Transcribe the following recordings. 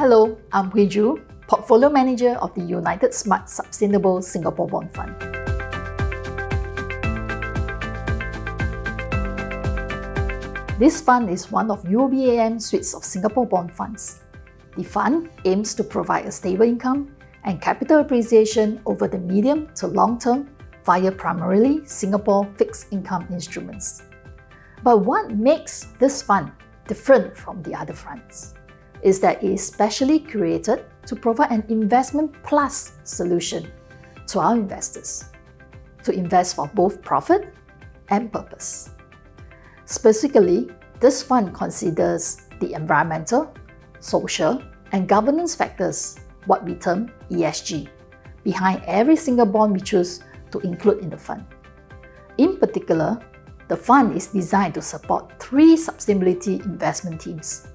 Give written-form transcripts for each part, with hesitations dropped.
Hello, I'm Hwee Joo, Portfolio Manager of the United Smart Sustainable Singapore Bond Fund. This fund is one of UOB-AM suites of Singapore bond funds. The fund aims to provide a stable income and capital appreciation over the medium to long term via primarily Singapore fixed income instruments. But what makes this fund different from the other funds is that it is specially curated to provide an investment plus solution to our investors to invest for both profit and purpose. Specifically, this fund considers the environmental, social, and governance factors, what we term ESG, behind every single bond we choose to include in the fund. In particular, the fund is designed to support three sustainability investment themes: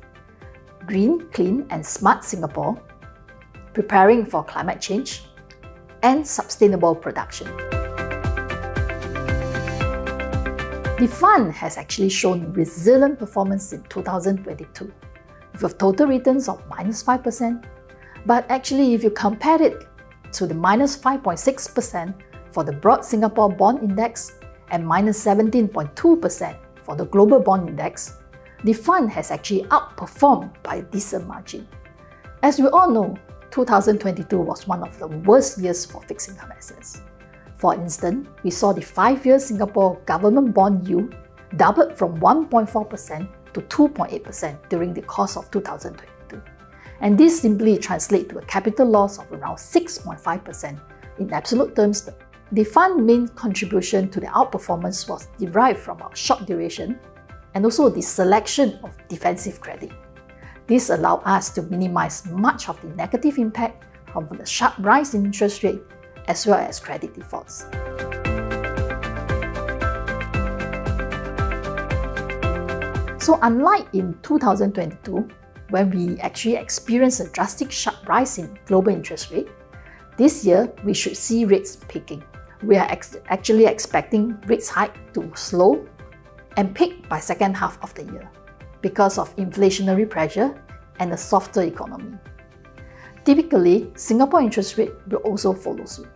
Green, Clean, and Smart Singapore, Preparing for Climate Change, and Sustainable Production. The fund has actually shown resilient performance in 2022, with total returns of -5%, but actually if you compare it to the -5.6% for the broad Singapore Bond Index and -17.2% for the Global Bond Index, the fund has actually outperformed by a decent margin. As we all know, 2022 was one of the worst years for fixed income assets. For instance, we saw the 5-year Singapore government bond yield doubled from 1.4% to 2.8% during the course of 2022. And this simply translates to a capital loss of around 6.5% in absolute terms. The fund's main contribution to the outperformance was derived from our short duration and also the selection of defensive credit. This allowed us to minimize much of the negative impact from the sharp rise in interest rate as well as credit defaults. So unlike in 2022, when we actually experienced a drastic sharp rise in global interest rate, this year we should see rates peaking. We are actually expecting rates hike to slow and peak by second half of the year because of inflationary pressure and a softer economy. Typically, Singapore interest rate will also follow suit.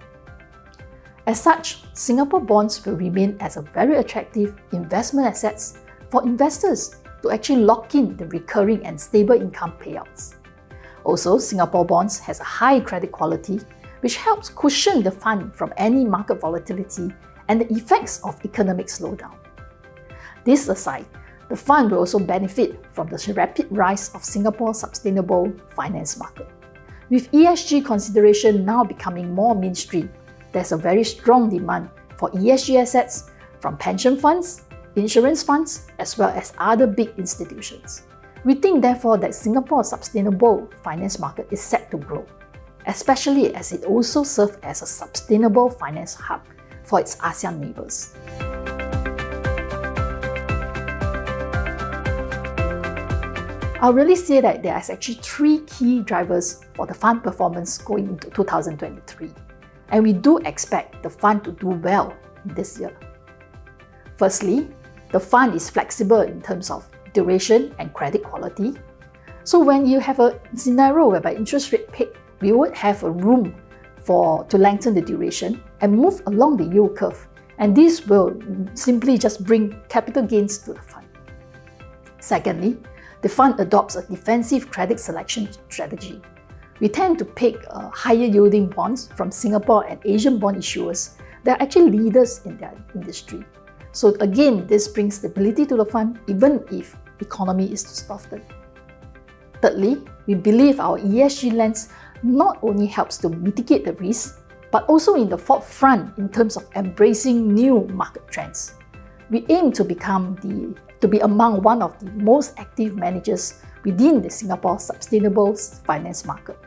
As such, Singapore bonds will remain as a very attractive investment assets for investors to actually lock in the recurring and stable income payouts. Also, Singapore bonds has a high credit quality, which helps cushion the fund from any market volatility and the effects of economic slowdown. This aside, the fund will also benefit from the rapid rise of Singapore's sustainable finance market. With ESG consideration now becoming more mainstream, there's a very strong demand for ESG assets from pension funds, insurance funds, as well as other big institutions. We think therefore that Singapore's sustainable finance market is set to grow, especially as it also serves as a sustainable finance hub for its ASEAN neighbours. I'll really say that there are actually three key drivers for the fund performance going into 2023, and we do expect the fund to do well in this year. Firstly, the fund is flexible in terms of duration and credit quality. So when you have a scenario whereby interest rate peak, we would have a room to lengthen the duration and move along the yield curve, and this will simply just bring capital gains to the fund. Secondly, the fund adopts a defensive credit selection strategy. We tend to pick higher yielding bonds from Singapore and Asian bond issuers that are actually leaders in their industry. So again, this brings stability to the fund even if the economy is to soften. Thirdly, we believe our ESG lens not only helps to mitigate the risk, but also in the forefront in terms of embracing new market trends. We aim to be among one of the most active managers within the Singapore sustainable finance market.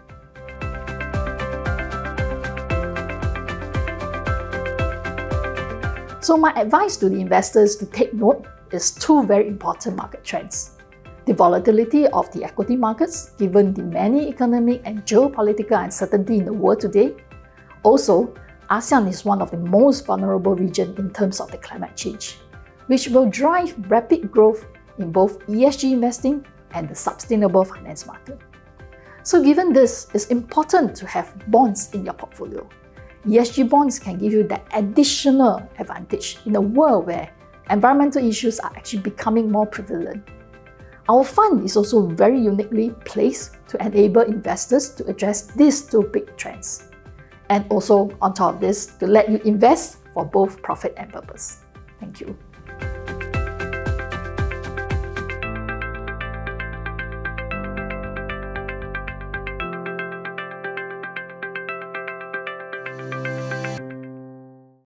So my advice to the investors to take note is two very important market trends: the volatility of the equity markets given the many economic and geopolitical uncertainty in the world today. Also, ASEAN is one of the most vulnerable regions in terms of the climate change, which will drive rapid growth in both ESG investing and the sustainable finance market. So given this, it's important to have bonds in your portfolio. ESG bonds can give you that additional advantage in a world where environmental issues are actually becoming more prevalent. Our fund is also very uniquely placed to enable investors to address these two big trends. And also, on top of this, to let you invest for both profit and purpose. Thank you.